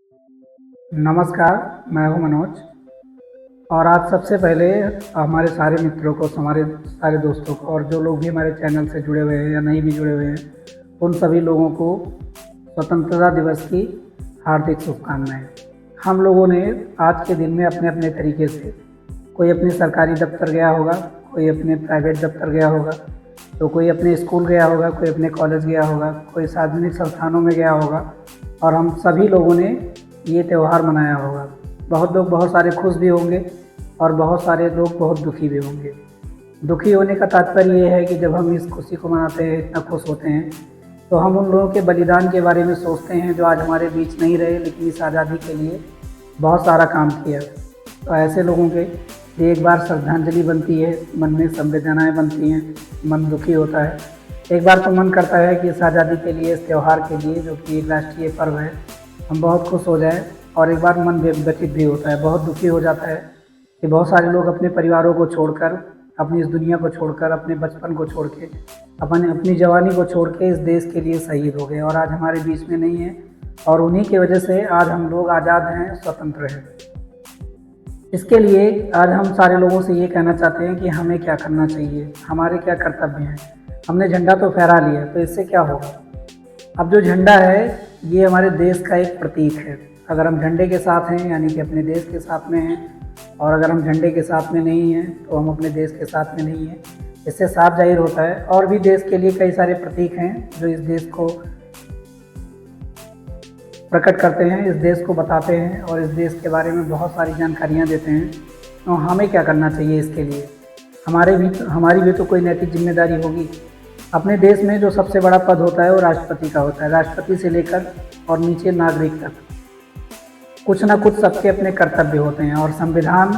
नमस्कार, मैं हूं मनोज और आज सबसे पहले हमारे सारे मित्रों को, हमारे सारे दोस्तों को और जो लोग भी हमारे चैनल से जुड़े हुए हैं या नहीं भी जुड़े हुए हैं, उन सभी लोगों को स्वतंत्रता दिवस की हार्दिक शुभकामनाएं। हम लोगों ने आज के दिन में अपने अपने तरीके से, कोई अपने सरकारी दफ्तर गया होगा, कोई अपने प्राइवेट दफ्तर गया होगा, तो कोई अपने स्कूल गया होगा, कोई अपने कॉलेज गया होगा, कोई सार्वजनिक संस्थानों में गया होगा और हम सभी लोगों ने ये त्यौहार मनाया होगा। बहुत लोग बहुत सारे खुश भी होंगे और बहुत सारे लोग बहुत दुखी भी होंगे। दुखी होने का तात्पर्य ये है कि जब हम इस खुशी को मनाते हैं, इतना खुश होते हैं, तो हम उन लोगों के बलिदान के बारे में सोचते हैं जो आज हमारे बीच नहीं रहे, लेकिन इस आज़ादी के लिए बहुत सारा काम किया। तो ऐसे लोगों के लिए एक बार श्रद्धांजलि बनती है, मन में संवेदनाएँ बनती हैं, मन दुखी होता है। एक बार तो मन करता है कि इस आज़ादी के लिए, इस त्यौहार के लिए, जो कि एक राष्ट्रीय पर्व है, हम बहुत खुश हो जाएं। और एक बार मन व्यथित भी होता है, बहुत दुखी हो जाता है कि बहुत सारे लोग अपने परिवारों को छोड़कर, अपनी इस दुनिया को छोड़कर, अपने बचपन को छोड़ के, अपनी जवानी को छोड़ के इस देश के लिए शहीद हो गए और आज हमारे बीच में नहीं है। और उन्हीं की वजह से आज हम लोग आज़ाद हैं, स्वतंत्र हैं। इसके लिए आज हम सारे लोगों से ये कहना चाहते हैं कि हमें क्या करना चाहिए, हमारे क्या कर्तव्य हैं। हमने झंडा तो फहरा लिया, तो इससे क्या होगा? अब जो झंडा है ये हमारे देश का एक प्रतीक है। अगर हम झंडे के साथ हैं यानी कि अपने देश के साथ में हैं, और अगर हम झंडे के साथ में नहीं हैं तो हम अपने देश के साथ में नहीं हैं। इससे साफ जाहिर होता है। और भी देश के लिए कई सारे प्रतीक हैं जो इस देश को प्रकट करते हैं, इस देश को बताते हैं और इस देश के बारे में बहुत सारी जानकारियाँ देते हैं। तो हमें क्या करना चाहिए इसके लिए? हमारी भी तो कोई नैतिक जिम्मेदारी होगी। अपने देश में जो सबसे बड़ा पद होता है वो राष्ट्रपति का होता है। राष्ट्रपति से लेकर और नीचे नागरिक तक कुछ ना कुछ सबके अपने कर्तव्य होते हैं। और संविधान,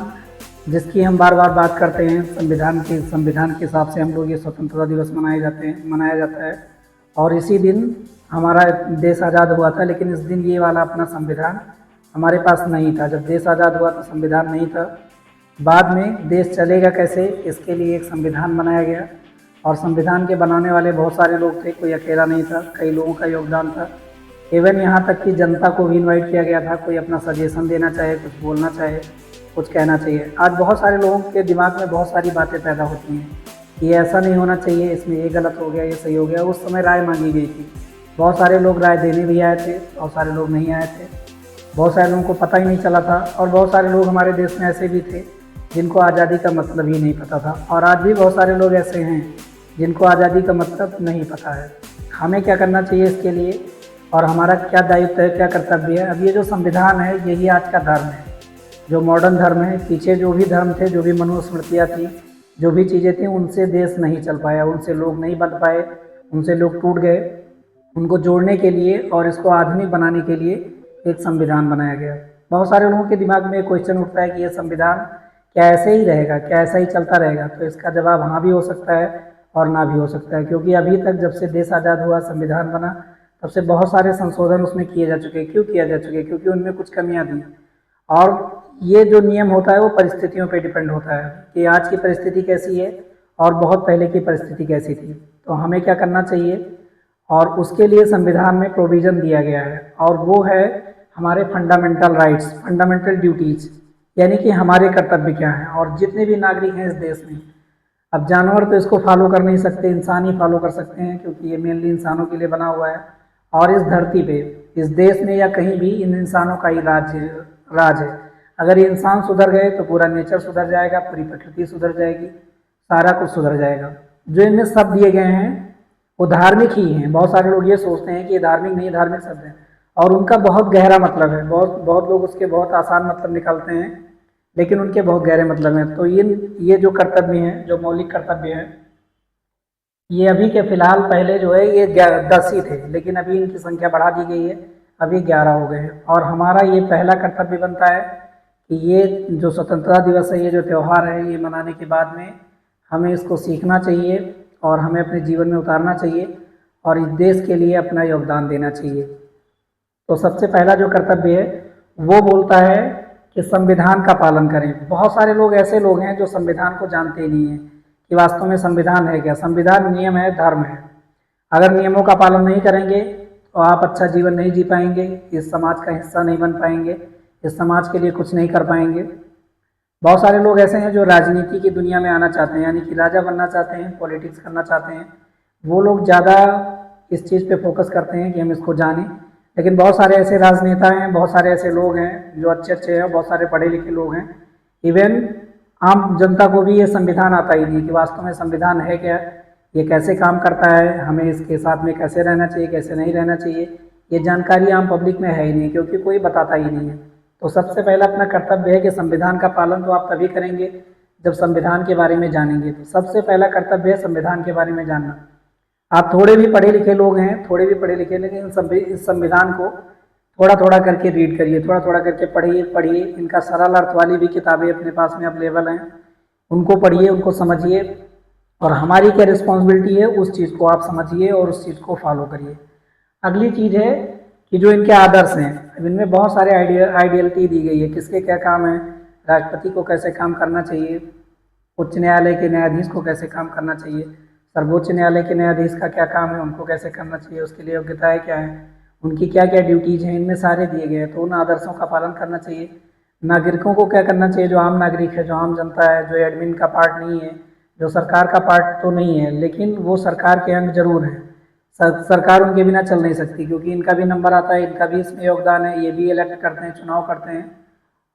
जिसकी हम बार बार बात करते हैं, संविधान के हिसाब से हम लोग ये स्वतंत्रता दिवस मनाया जाता है। और इसी दिन हमारा देश आज़ाद हुआ था, लेकिन इस दिन ये वाला अपना संविधान हमारे पास नहीं था। जब देश आज़ाद हुआ तो संविधान नहीं था। बाद में देश चलेगा कैसे, इसके लिए एक संविधान बनाया गया और संविधान के बनाने वाले बहुत सारे लोग थे, कोई अकेला नहीं था, कई लोगों का योगदान था। इवन यहाँ तक कि जनता को भी इनवाइट किया गया था, कोई अपना सजेशन देना चाहे, कुछ बोलना चाहे, कुछ कहना चाहिए। आज बहुत सारे लोगों के दिमाग में बहुत सारी बातें पैदा होती हैं, ये ऐसा नहीं होना चाहिए, इसमें ये गलत हो गया, ये सही हो गया। उस समय राय मांगी गई थी, बहुत सारे लोग राय देने भी आए थे, बहुत सारे लोग नहीं आए थे, बहुत सारे लोगों को पता ही नहीं चला था। और बहुत सारे लोग हमारे देश में ऐसे भी थे जिनको आज़ादी का मतलब ही नहीं पता था। और आज भी बहुत सारे लोग ऐसे हैं जिनको आज़ादी का मतलब नहीं पता है। हमें क्या करना चाहिए इसके लिए और हमारा क्या दायित्व है, क्या कर्तव्य है? अब ये जो संविधान है यही आज का धर्म है, जो मॉडर्न धर्म है। पीछे जो भी धर्म थे, जो भी मनुस्मृतियाँ थी, जो भी चीज़ें थी, उनसे देश नहीं चल पाया, उनसे लोग नहीं बन पाए, उनसे लोग टूट गए। उनको जोड़ने के लिए और इसको आधुनिक बनाने के लिए एक संविधान बनाया गया। बहुत सारे लोगों के दिमाग में क्वेश्चन उठता है कि ये संविधान क्या ऐसे ही रहेगा, क्या ऐसा ही चलता रहेगा? तो इसका जवाब हाँ भी हो सकता है और ना भी हो सकता है, क्योंकि अभी तक जब से देश आज़ाद हुआ, संविधान बना, तब से बहुत सारे संशोधन उसमें किए जा चुके हैं। क्यों किया जा चुके? क्योंकि उनमें कुछ कमियां थी। और ये जो नियम होता है वो परिस्थितियों पे डिपेंड होता है कि आज की परिस्थिति कैसी है और बहुत पहले की परिस्थिति कैसी थी। तो हमें क्या करना चाहिए, और उसके लिए संविधान में प्रोविज़न दिया गया है, और वो है हमारे फंडामेंटल राइट्स, फंडामेंटल ड्यूटीज़, यानी कि हमारे कर्तव्य क्या हैं। और जितने भी नागरिक हैं इस देश में, अब जानवर तो इसको फॉलो कर नहीं सकते, इंसान ही फॉलो कर सकते हैं, क्योंकि ये मेनली इंसानों के लिए बना हुआ है। और इस धरती पे, इस देश में या कहीं भी, इन इंसानों का ही राज है। अगर ये इंसान सुधर गए तो पूरा नेचर सुधर जाएगा, पूरी प्रकृति सुधर जाएगी, सारा कुछ सुधर जाएगा। जो इनमें शब्द दिए गए हैं वो धार्मिक ही हैं। बहुत सारे लोग ये सोचते हैं कि ये धार्मिक नहीं, धार्मिक शब्द है, और उनका बहुत गहरा मतलब है। बहुत लोग उसके बहुत आसान मतलब निकालते हैं, लेकिन उनके बहुत गहरे मतलब हैं। तो ये जो कर्तव्य हैं, जो मौलिक कर्तव्य हैं, ये अभी के फिलहाल, पहले जो है ये 10 ही थे, लेकिन अभी इनकी संख्या बढ़ा दी गई है, अभी 11 हो गए हैं। और हमारा ये पहला कर्तव्य बनता है कि ये जो स्वतंत्रता दिवस है, ये जो त्यौहार है, ये मनाने के बाद में हमें इसको सीखना चाहिए और हमें अपने जीवन में उतारना चाहिए और इस देश के लिए अपना योगदान देना चाहिए। तो सबसे पहला जो कर्तव्य है वो बोलता है कि संविधान का पालन करें। बहुत सारे लोग ऐसे लोग हैं जो संविधान को जानते ही नहीं हैं कि वास्तव में संविधान है क्या। संविधान नियम है, धर्म है। अगर नियमों का पालन नहीं करेंगे तो आप अच्छा जीवन नहीं जी पाएंगे, इस समाज का हिस्सा नहीं बन पाएंगे, इस समाज के लिए कुछ नहीं कर पाएंगे। बहुत सारे लोग ऐसे हैं जो राजनीति की दुनिया में आना चाहते हैं, यानी कि राजा बनना चाहते हैं, पॉलिटिक्स करना चाहते हैं। वो लोग ज़्यादा इस चीज़ पे फोकस करते हैं कि हम इसको जानें। लेकिन बहुत सारे ऐसे राजनेता हैं, बहुत सारे ऐसे लोग हैं जो अच्छे अच्छे हैं, बहुत सारे पढ़े लिखे लोग हैं। इवन आम जनता को भी ये संविधान आता ही नहीं कि वास्तव में संविधान है क्या, ये कैसे काम करता है, हमें इसके साथ में कैसे रहना चाहिए, कैसे नहीं रहना चाहिए, ये जानकारी आम पब्लिक में है ही नहीं, क्योंकि कोई बताता ही नहीं है। तो सबसे पहला अपना कर्तव्य है कि संविधान का पालन तो आप तभी करेंगे जब संविधान के बारे में जानेंगे। तो सबसे पहला कर्तव्य है संविधान के बारे में जानना। आप थोड़े भी पढ़े लिखे लोग हैं, थोड़े भी पढ़े लिखे, लेकिन इस संविधान को थोड़ा थोड़ा करके रीड करिए, थोड़ा थोड़ा करके पढ़िए। इनका सरल अर्थ वाली भी किताबें अपने पास में अवेलेबल हैं, उनको पढ़िए, उनको समझिए। और हमारी क्या रिस्पॉन्सिबिलिटी है उस चीज़ को आप समझिए और उस चीज़ को फॉलो करिए। अगली चीज़ है कि जो इनके आदर्श हैं, अब इनमें बहुत सारे आइडियलिटी दी गई है, किसके क्या काम है, राष्ट्रपति को कैसे काम करना चाहिए, उच्च न्यायालय के न्यायाधीश को कैसे काम करना चाहिए, सर्वोच्च न्यायालय के न्यायाधीश का क्या काम है, उनको कैसे करना चाहिए, उसके लिए योग्यताएं क्या है, उनकी क्या क्या ड्यूटीज हैं, इनमें सारे दिए गए हैं। तो उन आदर्शों का पालन करना चाहिए। नागरिकों को क्या करना चाहिए, जो आम नागरिक है, जो आम जनता है, जो एडमिन का पार्ट नहीं है, जो सरकार का पार्ट तो नहीं है, लेकिन वो सरकार के अंग जरूर है। सरकार उनके बिना चल नहीं सकती, क्योंकि इनका भी नंबर आता है, इनका भी इसमें योगदान है, ये भी इलेक्ट करते हैं, चुनाव करते हैं।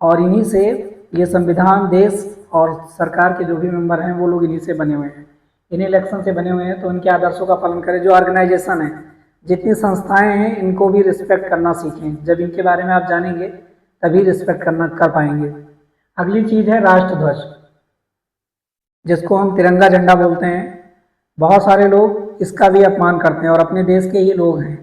और इन्हीं से ये संविधान, देश और सरकार के जो भी मेंबर हैं वो लोग इन्हीं से बने हुए हैं, इन्हीं इलेक्शन से बने हुए हैं। तो इनके आदर्शों का पालन करें। जो ऑर्गेनाइजेशन है, जितनी संस्थाएं हैं, इनको भी रिस्पेक्ट करना सीखें। जब इनके बारे में आप जानेंगे तभी रिस्पेक्ट कर पाएंगे। अगली चीज़ है राष्ट्रध्वज, जिसको हम तिरंगा झंडा बोलते हैं। बहुत सारे लोग इसका भी अपमान करते हैं और अपने देश के ही लोग हैं।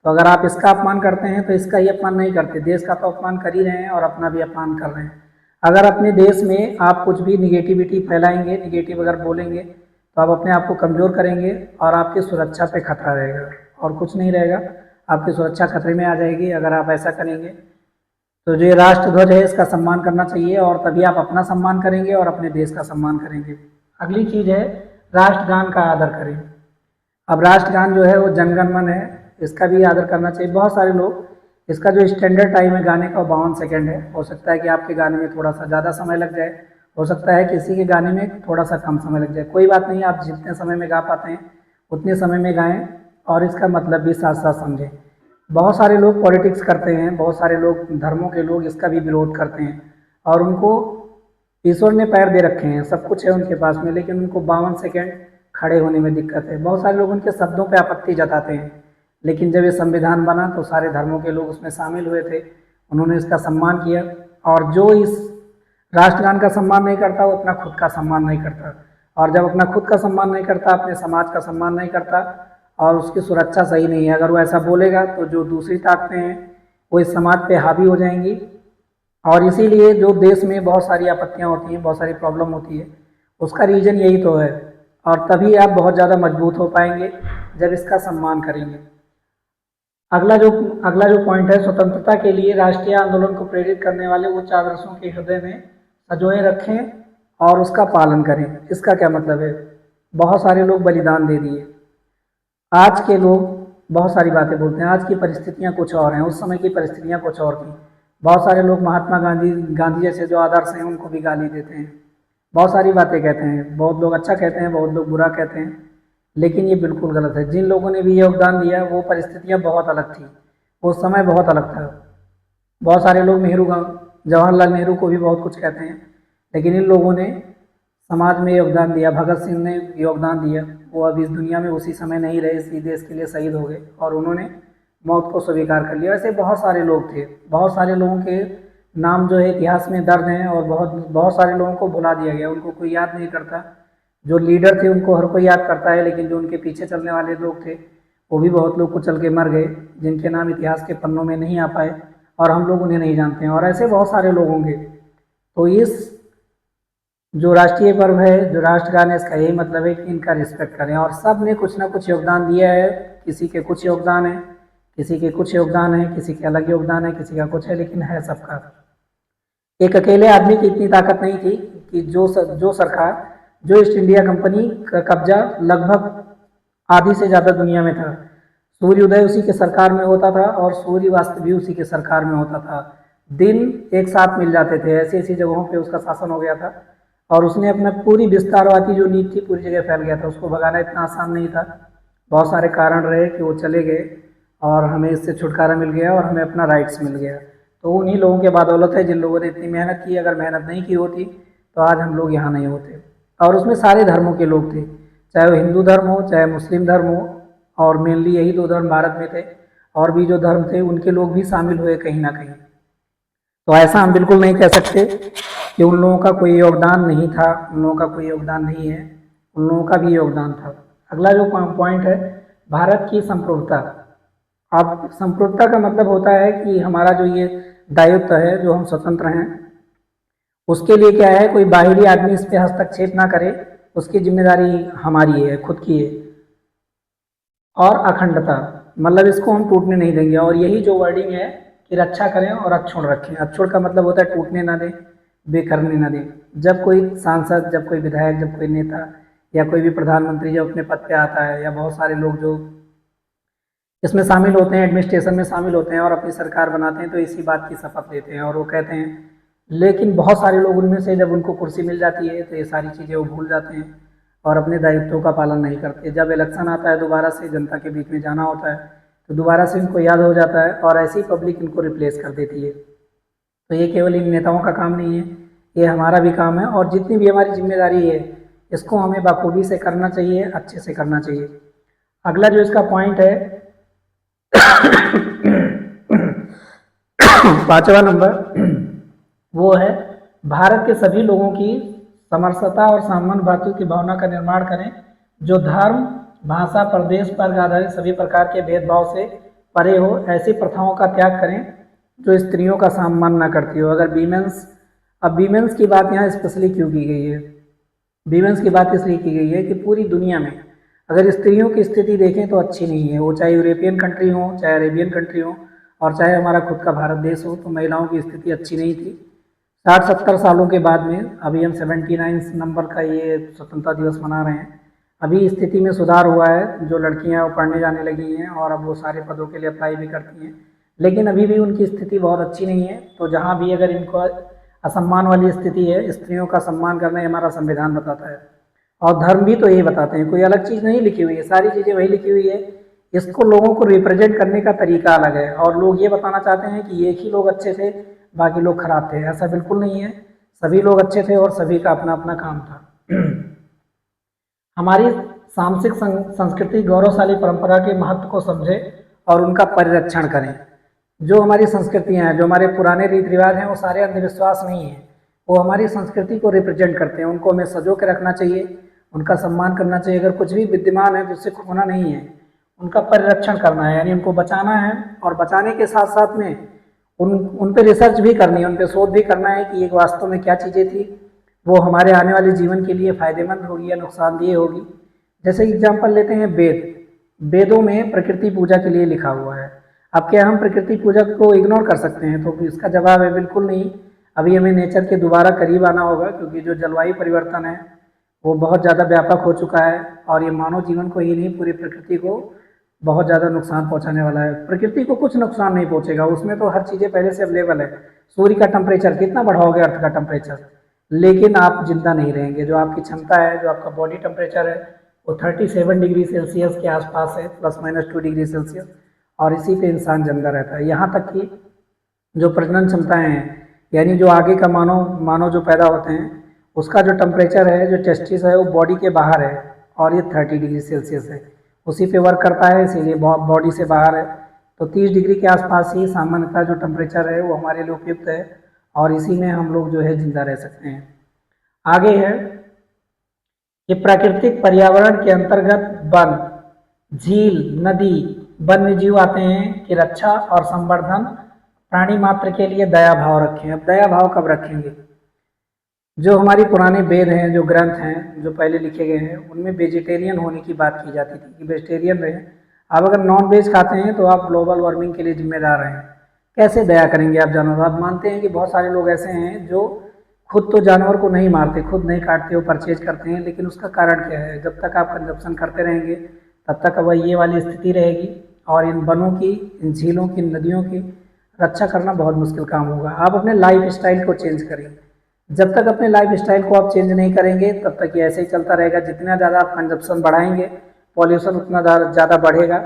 तो अगर आप इसका अपमान करते हैं तो इसका ही अपमान नहीं करते, देश का तो अपमान कर ही रहे हैं और अपना भी अपमान कर रहे हैं। अगर अपने देश में आप कुछ भी निगेटिविटी फैलाएंगे, निगेटिव अगर बोलेंगे, तो आप अपने आप को कमज़ोर करेंगे और आपकी सुरक्षा पे खतरा रहेगा और कुछ नहीं रहेगा, आपकी सुरक्षा खतरे में आ जाएगी अगर आप ऐसा करेंगे। तो जो राष्ट्रध्वज है, इसका सम्मान करना चाहिए और तभी आप अपना सम्मान करेंगे और अपने देश का सम्मान करेंगे। अगली चीज़ है राष्ट्रगान का आदर करें। अब राष्ट्रगान जो है वो जनगण मन है, इसका भी आदर करना चाहिए। बहुत सारे लोग, इसका जो स्टैंडर्ड टाइम है गाने का 52 सेकंड है। हो सकता है कि आपके गाने में थोड़ा सा ज़्यादा समय लग जाए, हो सकता है किसी के गाने में थोड़ा सा कम समय लग जाए। कोई बात नहीं, आप जितने समय में गा पाते हैं उतने समय में गाएं और इसका मतलब भी साथ साथ समझें। बहुत सारे लोग पॉलिटिक्स करते हैं, बहुत सारे लोग धर्मों के लोग इसका भी विरोध करते हैं और उनको ईश्वर ने पैर दे रखे हैं, सब कुछ है उनके पास में, लेकिन उनको 52 सेकंड खड़े होने में दिक्कत है। बहुत सारे लोग उनके शब्दों पे आपत्ति जताते हैं, लेकिन जब ये संविधान बना तो सारे धर्मों के लोग उसमें शामिल हुए थे, उन्होंने इसका सम्मान किया। और जो इस राष्ट्रगान का सम्मान नहीं करता वो अपना खुद का सम्मान नहीं करता, और जब अपना खुद का सम्मान नहीं करता, अपने समाज का सम्मान नहीं करता और उसकी सुरक्षा सही नहीं है। अगर वो ऐसा बोलेगा तो जो दूसरी ताकतें हैं वो इस समाज पे हावी हो जाएंगी। और इसीलिए जो देश में बहुत सारी आपत्तियाँ होती हैं, बहुत सारी प्रॉब्लम होती है, उसका रीज़न यही तो है। और तभी आप बहुत ज़्यादा मजबूत हो पाएंगे जब इसका सम्मान करेंगे। अगला जो पॉइंट है, स्वतंत्रता के लिए राष्ट्रीय आंदोलन को प्रेरित करने वाले उच्च आदर्शों के हृदय में संजोए रखें और उसका पालन करें। इसका क्या मतलब है? बहुत सारे लोग बलिदान दे दिए, आज के लोग बहुत सारी बातें बोलते हैं, आज की परिस्थितियाँ कुछ और हैं, उस समय की परिस्थितियाँ कुछ और थी। बहुत सारे लोग महात्मा गांधी जैसे जो आदर्श हैं उनको भी गाली देते हैं, बहुत सारी बातें कहते हैं, बहुत लोग अच्छा कहते हैं, बहुत लोग बुरा कहते हैं, लेकिन ये बिल्कुल गलत है। जिन लोगों ने भी योगदान दिया वो परिस्थितियाँ बहुत अलग थी, वो समय बहुत अलग था। बहुत सारे लोग जवाहरलाल नेहरू को भी बहुत कुछ कहते हैं, लेकिन इन लोगों ने समाज में योगदान दिया। भगत सिंह ने योगदान दिया, वो अब इस दुनिया में उसी समय नहीं रहे, इसी देश के लिए शहीद हो गए और उन्होंने मौत को स्वीकार कर लिया। ऐसे बहुत सारे लोग थे, बहुत सारे लोगों के नाम जो है इतिहास में दर्ज हैं और बहुत सारे लोगों को भुला दिया गया, उनको कोई याद नहीं करता। जो लीडर थे उनको हर कोई याद करता है, लेकिन जो उनके पीछे चलने वाले लोग थे वो भी बहुत लोग कुचल के मर गए, जिनके नाम इतिहास के पन्नों में नहीं आ पाए और हम लोग उन्हें नहीं जानते हैं। और ऐसे बहुत सारे लोग होंगे। तो इस जो राष्ट्रीय पर्व है, जो राष्ट्रगान है, इसका यही मतलब है कि इनका रिस्पेक्ट करें। और सब ने कुछ ना कुछ योगदान दिया है, किसी के कुछ योगदान है, किसी के कुछ योगदान है, किसी के अलग योगदान है, किसी का कुछ है, लेकिन है सबका। एक अकेले आदमी की इतनी ताकत नहीं थी कि जो सरकार, जो ईस्ट इंडिया कंपनी का कब्जा लगभग आधी से ज़्यादा दुनिया में था, सूर्य उदय उसी के सरकार में होता था और सूर्य वास्त भी उसी के सरकार में होता था। दिन एक साथ मिल जाते थे, ऐसी ऐसी जगहों पे उसका शासन हो गया था और उसने अपना पूरी विस्तारवादी जो नीति थी पूरी जगह फैल गया था। उसको भगाना इतना आसान नहीं था, बहुत सारे कारण रहे कि वो चले गए और हमें इससे छुटकारा मिल गया और हमें अपना राइट्स मिल गया। तो उन्हीं लोगों के बदौलत है जिन लोगों ने इतनी मेहनत की। अगर मेहनत नहीं की होती तो आज हम लोग यहाँ नहीं होते। और उसमें सारे धर्मों के लोग थे, चाहे वो हिंदू धर्म हो चाहे मुस्लिम धर्म हो, और मेनली यही दो धर्म भारत में थे। और भी जो धर्म थे उनके लोग भी शामिल हुए कहीं ना कहीं। तो ऐसा हम बिल्कुल नहीं कह सकते कि उन लोगों का कोई योगदान नहीं था, उन लोगों का कोई योगदान नहीं है, उन लोगों का भी योगदान था। अगला जो पॉइंट है, भारत की संप्रभुता। अब संप्रभुता का मतलब होता है कि हमारा जो ये दायित्व है, जो हम स्वतंत्र हैं, उसके लिए क्या है, कोई बाहरी आदमी इस पर हस्तक्षेप ना करे, उसकी जिम्मेदारी हमारी है, खुद की है। और अखंडता, मतलब इसको हम टूटने नहीं देंगे। और यही जो वर्डिंग है कि रक्षा करें और अक्षुण रखें। अक्षुण का मतलब होता है टूटने ना दें, बेकरने ना दें। जब कोई सांसद, जब कोई विधायक, जब कोई नेता या कोई भी प्रधानमंत्री जब अपने पद पे आता है, या बहुत सारे लोग जो इसमें शामिल होते हैं, एडमिनिस्ट्रेशन में शामिल होते हैं और अपनी सरकार बनाते हैं, तो इसी बात की शपथ लेते हैं और वो कहते हैं। लेकिन बहुत सारे लोग उनमें से जब उनको कुर्सी मिल जाती है तो ये सारी चीज़ें वो भूल जाते हैं और अपने दायित्वों का पालन नहीं करते। जब इलेक्शन आता है, दोबारा से जनता के बीच में जाना होता है, तो दोबारा से इनको याद हो जाता है और ऐसी पब्लिक इनको रिप्लेस कर देती है। तो ये केवल इन नेताओं का काम नहीं है, ये हमारा भी काम है। और जितनी भी हमारी जिम्मेदारी है, इसको हमें बखूबी से करना चाहिए, अच्छे से करना चाहिए। अगला जो इसका पॉइंट है पांचवा नंबर, वो है भारत के सभी लोगों की समरसता और सामान्य भातु की भावना का निर्माण करें, जो धर्म, भाषा, प्रदेश पर आधारित सभी प्रकार के भेदभाव से परे हो। ऐसी प्रथाओं का त्याग करें जो स्त्रियों का सम्मान न करती हो। अगर वीमेंस, अब वीमेंस की बात यहाँ स्पेशली क्यों की गई है? वीमेंस की बात इसलिए की गई है कि पूरी दुनिया में अगर स्त्रियों की स्थिति देखें तो अच्छी नहीं है। वो चाहे यूरोपियन कंट्री हो, चाहे अरेबियन कंट्री हो, और चाहे हमारा खुद का भारत देश हो, तो महिलाओं की स्थिति अच्छी नहीं थी। 60-70 सालों के बाद में अभी हम 79 नंबर का ये स्वतंत्रता दिवस मना रहे हैं। अभी स्थिति में सुधार हुआ है, जो लड़कियां वो पढ़ने जाने लगी हैं और अब वो सारे पदों के लिए अप्लाई भी करती हैं, लेकिन अभी भी उनकी स्थिति बहुत अच्छी नहीं है। तो जहाँ भी अगर इनको असम्मान वाली स्थिति है, स्त्रियों का सम्मान करना हमारा संविधान बताता है और धर्म भी तो यही बताते हैं। कोई अलग चीज़ नहीं लिखी हुई है, सारी चीज़ें वही लिखी हुई है। इसको लोगों को रिप्रेजेंट करने का तरीका अलग है और लोग ये बताना चाहते हैं कि एक ही लोग अच्छे थे, बाकी लोग खराब थे। ऐसा बिल्कुल नहीं है, सभी लोग अच्छे थे और सभी का अपना अपना काम था। हमारी सांस्कृतिक संस्कृति गौरवशाली परंपरा के महत्व को समझे और उनका परिरक्षण करें। जो हमारी संस्कृतियाँ हैं, जो हमारे पुराने रीति रिवाज हैं, वो सारे अंधविश्वास नहीं है, वो हमारी संस्कृति को रिप्रेजेंट करते हैं। उनको हमें सजो के रखना चाहिए, उनका सम्मान करना चाहिए। अगर कुछ भी विद्यमान है तो उससे खोना नहीं है, उनका परिरक्षण करना है, यानी उनको बचाना है। और बचाने के साथ साथ में उन पे रिसर्च भी करनी है, उन पे शोध भी करना है कि एक वास्तव में क्या चीज़ें थी, वो हमारे आने वाले जीवन के लिए फ़ायदेमंद होगी या नुकसानदेह होगी। जैसे एग्जाम्पल लेते हैं वेद, वेदों में प्रकृति पूजा के लिए लिखा हुआ है। अब क्या हम प्रकृति पूजा को इग्नोर कर सकते हैं? तो इसका जवाब है बिल्कुल नहीं। अभी हमें नेचर के दोबारा करीब आना होगा, क्योंकि जो जलवायु परिवर्तन है वो बहुत ज़्यादा व्यापक हो चुका है और ये मानव जीवन को ही नहीं, पूरी प्रकृति को बहुत ज़्यादा नुकसान पहुंचाने वाला है। प्रकृति को कुछ नुकसान नहीं पहुंचेगा, उसमें तो हर चीज़ें पहले से अवेलेबल है। सूर्य का टेम्परेचर कितना बढ़ाओगे, अर्थ का टेम्परेचर, लेकिन आप जिंदा नहीं रहेंगे। जो आपकी क्षमता है, जो आपका बॉडी टेम्परेचर है, वो 37 डिग्री सेल्सियस के आसपास है, ±2 डिग्री सेल्सियस, और इसी पे इंसान जिंदा रहता है। यहाँ तक कि जो प्रजनन क्षमताएँ हैं, यानी जो आगे का मानव जो पैदा होते हैं, उसका जो टेम्परेचर है, जो टेस्टिस है, वो बॉडी के बाहर है और ये 30 डिग्री सेल्सियस है, उसी पे वर्क करता है, इसीलिए बॉडी से बाहर है। तो 30 डिग्री के आसपास ही सामान्यतः जो टेम्परेचर है वो हमारे लिए उपयुक्त है और इसी में हम लोग जो है जिंदा रह सकते हैं। आगे है कि प्राकृतिक पर्यावरण के अंतर्गत वन, झील, नदी, वन्य जीव आते हैं कि रक्षा और संवर्धन, प्राणी मात्र के लिए दया भाव रखें। अब दया भाव कब रखेंगे? जो हमारी पुराने वेद हैं, जो ग्रंथ हैं, जो पहले लिखे गए हैं, उनमें वेजिटेरियन होने की बात की जाती थी कि वेजिटेरियन रहें। अब अगर नॉन वेज खाते हैं तो आप ग्लोबल वार्मिंग के लिए जिम्मेदार हैं। कैसे दया करेंगे आप जानवर? आप मानते हैं कि बहुत सारे लोग ऐसे हैं जो खुद तो जानवर को नहीं मारते, खुद नहीं काटते, वो परचेज करते हैं, लेकिन उसका कारण क्या है? जब तक आप कंजप्शन करते रहेंगे तब तक वह ये वाली स्थिति रहेगी और इन वनों की, इन झीलों की, नदियों की रक्षा करना बहुत मुश्किल काम होगा। आप अपने लाइफ स्टाइल को चेंज करिए। जब तक अपने लाइफ स्टाइल को आप चेंज नहीं करेंगे तब तक ये ऐसे ही चलता रहेगा। जितना ज़्यादा आप कंजप्शन बढ़ाएंगे, पॉल्यूशन उतना ज़्यादा बढ़ेगा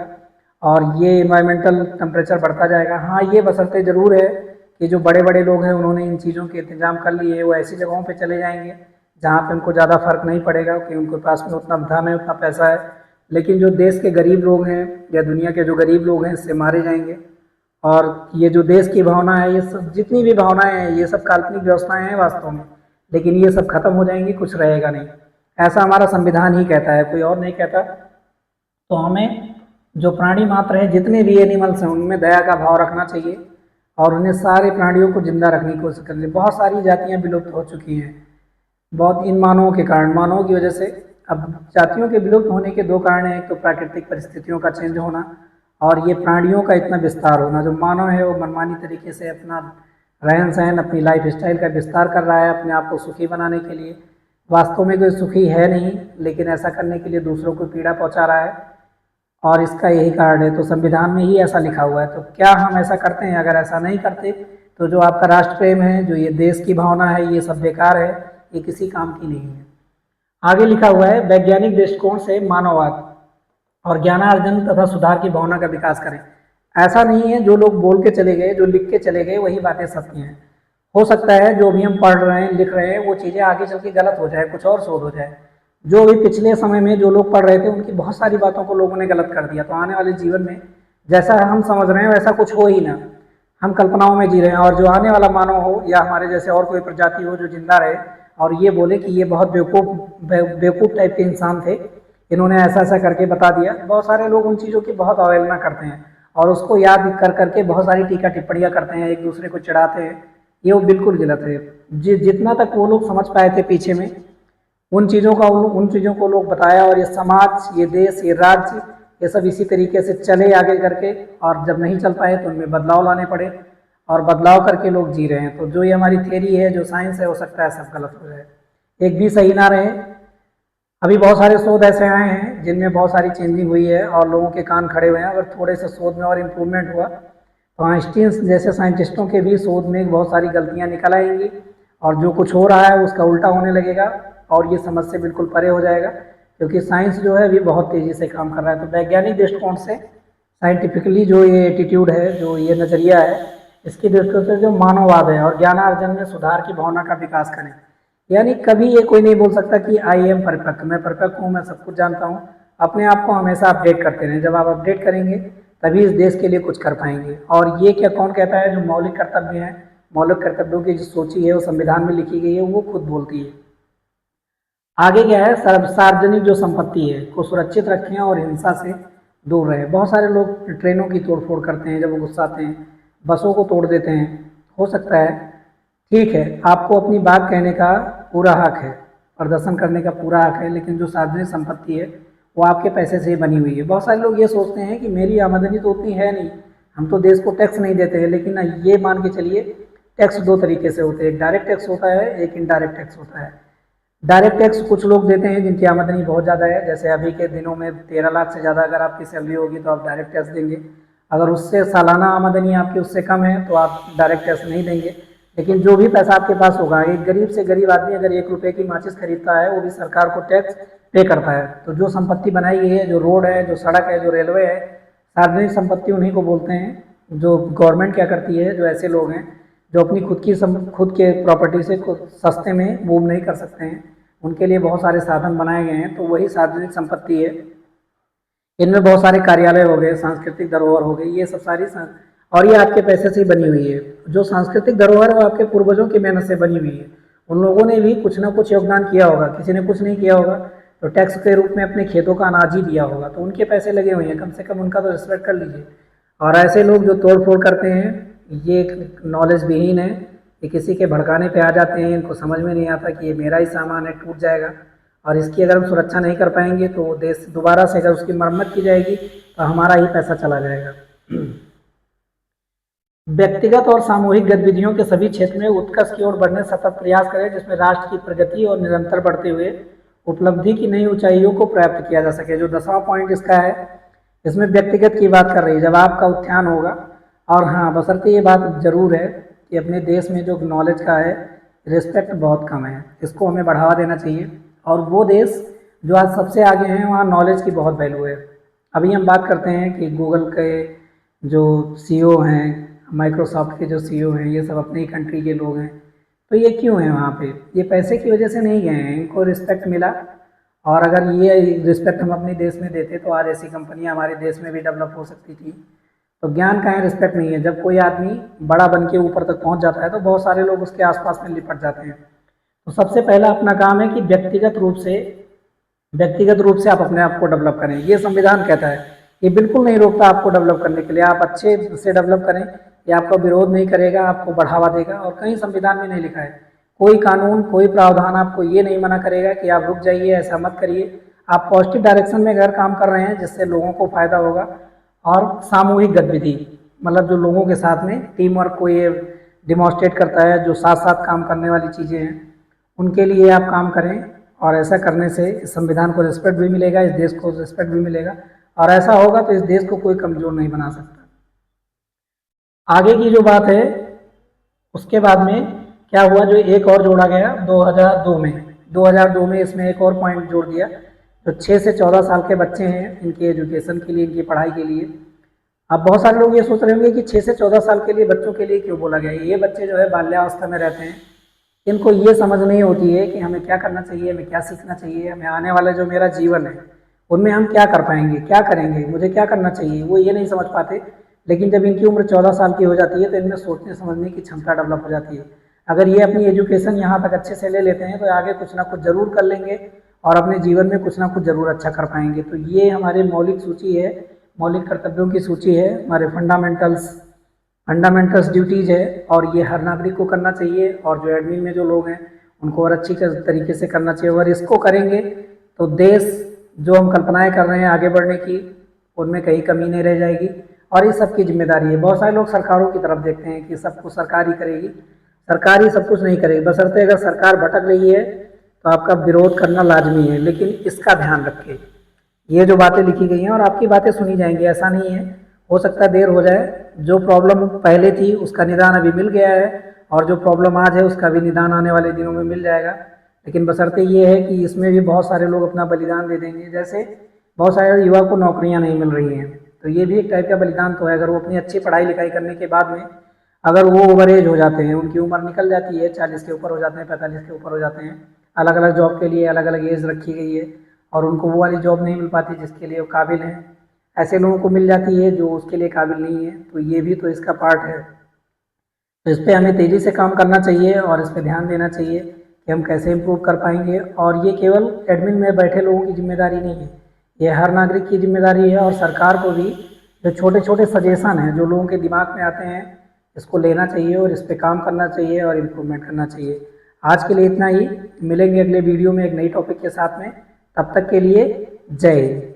और ये इन्वायरमेंटल टेम्परेचर बढ़ता जाएगा। हाँ, ये बशर्ते ज़रूर है कि जो बड़े बड़े लोग हैं उन्होंने इन चीज़ों के इंतजाम कर लिए, वो ऐसी जगहों पे चले जाएंगे जहाँ पे उनको ज़्यादा फर्क नहीं पड़ेगा कि उनके पास में उतना धन है, उतना पैसा है। लेकिन जो देश के गरीब लोग हैं या दुनिया के जो गरीब लोग हैं इससे मारे जाएंगे। और ये जो देश की भावना है, ये सब जितनी भी भावनाएं हैं, ये सब काल्पनिक व्यवस्थाएं हैं वास्तव में, लेकिन ये सब खत्म हो जाएंगी, कुछ रहेगा नहीं। ऐसा हमारा संविधान ही कहता है, कोई और नहीं कहता। तो हमें जो प्राणी मात्र हैं, जितने भी एनिमल्स हैं, उनमें दया का भाव रखना चाहिए और उन्हें सारे प्राणियों को जिंदा रखने की कोशिश करनी चाहिए। बहुत सारी जातियाँ विलुप्त हो चुकी हैं, बहुत इन मानवों के कारण, मानवों की वजह से। अब जातियों के विलुप्त होने के दो कारण हैं, एक तो प्राकृतिक परिस्थितियों का चेंज होना और ये प्राणियों का इतना विस्तार होना। जो मानव है वो मनमानी तरीके से अपना रहन सहन, अपनी लाइफ स्टाइल का विस्तार कर रहा है अपने आप को सुखी बनाने के लिए। वास्तव में कोई सुखी है नहीं, लेकिन ऐसा करने के लिए दूसरों को पीड़ा पहुंचा रहा है और इसका यही कारण है। तो संविधान में ही ऐसा लिखा हुआ है, तो क्या हम ऐसा करते हैं? अगर ऐसा नहीं करते तो जो आपका राष्ट्र प्रेम है, जो ये देश की भावना है, ये सब बेकार है, ये किसी काम की नहीं है। आगे लिखा हुआ है, वैज्ञानिक दृष्टिकोण से मानववाद और ज्ञानार्जन तथा सुधार की भावना का विकास करें। ऐसा नहीं है जो लोग बोल के चले गए, जो लिख के चले गए, वही बातें सत्य हैं। हो सकता है जो भी हम पढ़ रहे हैं, लिख रहे हैं, वो चीज़ें आगे चल के गलत हो जाए, कुछ और शोध हो जाए। जो भी पिछले समय में जो लोग पढ़ रहे थे उनकी बहुत सारी बातों को लोगों ने गलत कर दिया, तो आने वाले जीवन में जैसा हम समझ रहे हैं वैसा कुछ हो ही ना, हम कल्पनाओं में जी रहे हैं। और जो आने वाला मानव हो या हमारे जैसे और कोई प्रजाति हो जो जिंदा रहे और ये बोले कि ये बहुत बेवकूफ़ टाइप के इंसान थे, इन्होंने ऐसा ऐसा करके बता दिया। बहुत सारे लोग उन चीज़ों की बहुत अवहेलना करते हैं और उसको याद कर करके बहुत सारी टीका टिप्पणियाँ करते हैं, एक दूसरे को चिढ़ाते हैं। ये वो बिल्कुल गलत है। जितना तक वो लोग समझ पाए थे पीछे में, उन चीज़ों को लोग बताया और ये समाज, ये देश, ये राज्य, ये सब इसी तरीके से चले आगे करके। और जब नहीं चल पाए तो उनमें बदलाव लाने पड़े और बदलाव करके लोग जी रहे हैं। तो जो ये हमारी थ्योरी है, जो साइंस है, हो सकता है सब गलत हो जाए, एक भी सही ना रहे। अभी बहुत सारे शोध ऐसे आए हैं जिनमें बहुत सारी चेंजिंग हुई है और लोगों के कान खड़े हुए हैं। अगर थोड़े से शोध में और इम्प्रूवमेंट हुआ तो आइंस्टीन जैसे साइंटिस्टों के भी शोध में बहुत सारी गलतियाँ निकल आएंगी और जो कुछ हो रहा है उसका उल्टा होने लगेगा और ये समझ से बिल्कुल परे हो जाएगा, क्योंकि साइंस जो है अभी बहुत तेज़ी से काम कर रहा है। तो वैज्ञानिक दृष्टिकोण से, साइंटिफिकली जो ये एटीट्यूड है, जो ये नज़रिया है, इसकी दृष्टि से जो मानववाद है और ज्ञानार्जन में सुधार की भावना का विकास करें। यानी कभी ये कोई नहीं बोल सकता कि आई एम परफेक्ट, मैं परफेक्ट हूँ, मैं सब कुछ जानता हूँ। अपने आप को हमेशा अपडेट करते रहें। जब आप अपडेट करेंगे तभी इस देश के लिए कुछ कर पाएंगे। और ये क्या कौन कहता है? जो मौलिक कर्तव्य हैं, मौलिक कर्तव्यों की जो सोची है वो संविधान में लिखी गई है, वो खुद बोलती है। आगे क्या है? सार्वजनिक जो संपत्ति है को सुरक्षित रखें और हिंसा से दूर रहें। बहुत सारे लोग ट्रेनों की तोड़फोड़ करते हैं, जब वो गुस्सा आते हैं बसों को तोड़ देते हैं। हो सकता है, ठीक है, आपको अपनी बात कहने का पूरा हक है, प्रदर्शन करने का पूरा हक है, लेकिन जो सार्वजनिक संपत्ति है वो आपके पैसे से ही बनी हुई है। बहुत सारे लोग ये सोचते हैं कि मेरी आमदनी तो उतनी है नहीं, हम तो देश को टैक्स नहीं देते हैं। लेकिन ये मान के चलिए, टैक्स दो तरीके से होते हैं, एक डायरेक्ट टैक्स होता है, एक इनडायरेक्ट टैक्स होता है। डायरेक्ट टैक्स कुछ लोग देते हैं जिनकी आमदनी बहुत ज़्यादा है, जैसे अभी के दिनों में 13 लाख से ज़्यादा अगर आपकी सैलरी होगी तो आप डायरेक्ट टैक्स देंगे। अगर उससे सालाना आमदनी आपकी उससे कम है तो आप डायरेक्ट टैक्स नहीं देंगे। लेकिन जो भी पैसा आपके पास होगा, एक गरीब से गरीब आदमी अगर 1 रुपये की माचिस खरीदता है वो भी सरकार को टैक्स पे करता है। तो जो संपत्ति बनाई गई है, जो रोड है, जो सड़क है, जो रेलवे है, सार्वजनिक संपत्ति उन्हीं को बोलते हैं। जो गवर्नमेंट क्या करती है, जो ऐसे लोग हैं जो अपनी खुद के प्रॉपर्टी से खुद सस्ते में मूव नहीं कर सकते हैं, उनके लिए बहुत सारे साधन बनाए गए हैं, तो वही सार्वजनिक संपत्ति है। इनमें बहुत सारे कार्यालय हो गए, सांस्कृतिक धरोहर हो गई, ये सब सारी और ये आपके पैसे से बनी हुई है। जो सांस्कृतिक धरोहर है वो आपके पूर्वजों की मेहनत से बनी हुई है। उन लोगों ने भी कुछ ना कुछ योगदान किया होगा, किसी ने कुछ नहीं किया होगा तो टैक्स के रूप में अपने खेतों का अनाज ही दिया होगा, तो उनके पैसे लगे हुए हैं, कम से कम उनका तो रिस्पेक्ट कर लीजिए। और ऐसे लोग जो तोड़ फोड़ करते हैं, ये नॉलेज विहीन है, ये किसी के भड़काने पे आ जाते हैं, इनको समझ में नहीं आता कि ये मेरा ही सामान है, टूट जाएगा और इसकी अगर हम सुरक्षा नहीं कर पाएंगे तो देश दोबारा से अगर उसकी मरम्मत की जाएगी तो हमारा ही पैसा चला जाएगा। व्यक्तिगत और सामूहिक गतिविधियों के सभी क्षेत्र में उत्कर्ष की ओर बढ़ने सतत प्रयास करें, जिसमें राष्ट्र की प्रगति और निरंतर बढ़ते हुए उपलब्धि की नई ऊंचाइयों को प्राप्त किया जा सके। जो 10वां पॉइंट इसका है इसमें व्यक्तिगत की बात कर रही है, जब आपका उत्थान होगा। और हाँ, बशर्ते ये बात ज़रूर है कि अपने देश में जो नॉलेज का है रिस्पेक्ट बहुत कम है, इसको हमें बढ़ावा देना चाहिए। और वो देश जो आज सबसे आगे हैं वहाँ नॉलेज की बहुत वैल्यू है। अभी हम बात करते हैं कि गूगल के जो सीईओ हैं, माइक्रोसॉफ्ट के जो सीईओ हैं, ये सब अपनी ही कंट्री के लोग हैं। तो ये क्यों हैं वहाँ पे? ये पैसे की वजह से नहीं गए हैं, इनको रिस्पेक्ट मिला। और अगर ये रिस्पेक्ट हम अपने देश में देते तो आज ऐसी कंपनियां हमारे देश में भी डेवलप हो सकती थी। तो ज्ञान का है, रिस्पेक्ट नहीं है। जब कोई आदमी बड़ा बन के ऊपर तक पहुंच जाता है तो बहुत सारे लोग उसके आसपास में लिपट जाते हैं। तो सबसे पहला अपना काम है कि व्यक्तिगत रूप से आप अपने आप को डेवलप करें। ये संविधान कहता है, ये बिल्कुल नहीं रोकता आपको डेवलप करने के लिए। आप अच्छे से डेवलप करें, ये आपका विरोध नहीं करेगा, आपको बढ़ावा देगा। और कहीं संविधान में नहीं लिखा है, कोई कानून, कोई प्रावधान आपको ये नहीं मना करेगा कि आप रुक जाइए, ऐसा मत करिए। आप पॉजिटिव डायरेक्शन में अगर काम कर रहे हैं जिससे लोगों को फायदा होगा। और सामूहिक गतिविधि, मतलब जो लोगों के साथ में टीम वर्क को ये डिमॉन्स्ट्रेट करता है, जो साथ साथ काम करने वाली चीज़ें हैं उनके लिए आप काम करें। और ऐसा करने से इस संविधान को रिस्पेक्ट भी मिलेगा, इस देश को रिस्पेक्ट भी मिलेगा। और ऐसा होगा तो इस देश को कोई कमज़ोर नहीं बना सकता। आगे की जो बात है, उसके बाद में क्या हुआ, जो एक और जोड़ा गया 2002 में इसमें एक और पॉइंट जोड़ दिया। जो 6 से 14 साल के बच्चे हैं, इनकी एजुकेशन के लिए, इनकी पढ़ाई के लिए। अब बहुत सारे लोग ये सोच रहे होंगे कि 6 से 14 साल के लिए बच्चों के लिए क्यों बोला गया। ये बच्चे जो है बाल्यावस्था में रहते हैं, इनको ये समझ नहीं होती है कि हमें क्या करना चाहिए, हमें क्या सीखना चाहिए, हमें आने वाला जो मेरा जीवन है उनमें हम क्या कर पाएंगे, क्या करेंगे, मुझे क्या करना चाहिए, वो ये नहीं समझ पाते। लेकिन जब इनकी उम्र 14 साल की हो जाती है तो इनमें सोचने समझने की क्षमता डेवलप हो जाती है। अगर ये अपनी एजुकेशन यहाँ तक अच्छे से ले लेते हैं तो आगे कुछ ना कुछ ज़रूर कर लेंगे और अपने जीवन में कुछ ना कुछ ज़रूर अच्छा कर पाएंगे। तो ये हमारी मौलिक सूची है, मौलिक कर्तव्यों की सूची है, हमारे फंडामेंटल्स ड्यूटीज़ है। और ये हर नागरिक को करना चाहिए। और जो एडमिन में जो लोग हैं उनको और अच्छी तरीके से करना चाहिए। अगर इसको करेंगे तो देश जो हम कल्पनाएं कर रहे हैं आगे बढ़ने की, उनमें कहीं कमी नहीं रह जाएगी। और ये सबकी जिम्मेदारी है। बहुत सारे लोग सरकारों की तरफ देखते हैं कि सब कुछ सरकार ही करेगी। सरकार ही सब कुछ नहीं करेगी, बशर्ते अगर सरकार भटक रही है तो आपका विरोध करना लाजमी है। लेकिन इसका ध्यान रखें, ये जो बातें लिखी गई हैं और आपकी बातें सुनी जाएंगी, ऐसा नहीं है। हो सकता है देर हो जाए, जो प्रॉब्लम पहले थी उसका निदान अभी मिल गया है और जो प्रॉब्लम आज है उसका भी निदान आने वाले दिनों में मिल जाएगा। लेकिन बशर्ते ये है कि इसमें भी बहुत सारे लोग अपना बलिदान दे देंगे। जैसे बहुत सारे युवा को नौकरियां नहीं मिल रही हैं, तो ये भी एक टाइप का बलिदान तो है। अगर वो अपनी अच्छी पढ़ाई लिखाई करने के बाद में अगर वो ओवर एज हो जाते हैं, उनकी उम्र निकल जाती है, 40 के ऊपर हो जाते हैं, 45 के ऊपर हो जाते हैं, अलग अलग जॉब के लिए अलग अलग एज रखी गई है और उनको वो वाली जॉब नहीं मिल पाती जिसके लिए वो काबिल हैं, ऐसे लोगों को मिल जाती है जो उसके लिए काबिल नहीं है। तो ये भी तो इसका पार्ट है। तो इस पर हमें तेज़ी से काम करना चाहिए और इस पर ध्यान देना चाहिए कि हम कैसे इम्प्रूव कर पाएंगे। और ये केवल एडमिन में बैठे लोगों की जिम्मेदारी नहीं है, ये हर नागरिक की जिम्मेदारी है। और सरकार को भी जो छोटे छोटे सजेशन हैं जो लोगों के दिमाग में आते हैं, इसको लेना चाहिए और इस पर काम करना चाहिए और इम्प्रूवमेंट करना चाहिए। आज के लिए इतना ही, मिलेंगे अगले वीडियो में एक नई टॉपिक के साथ में। तब तक के लिए जय हिंद।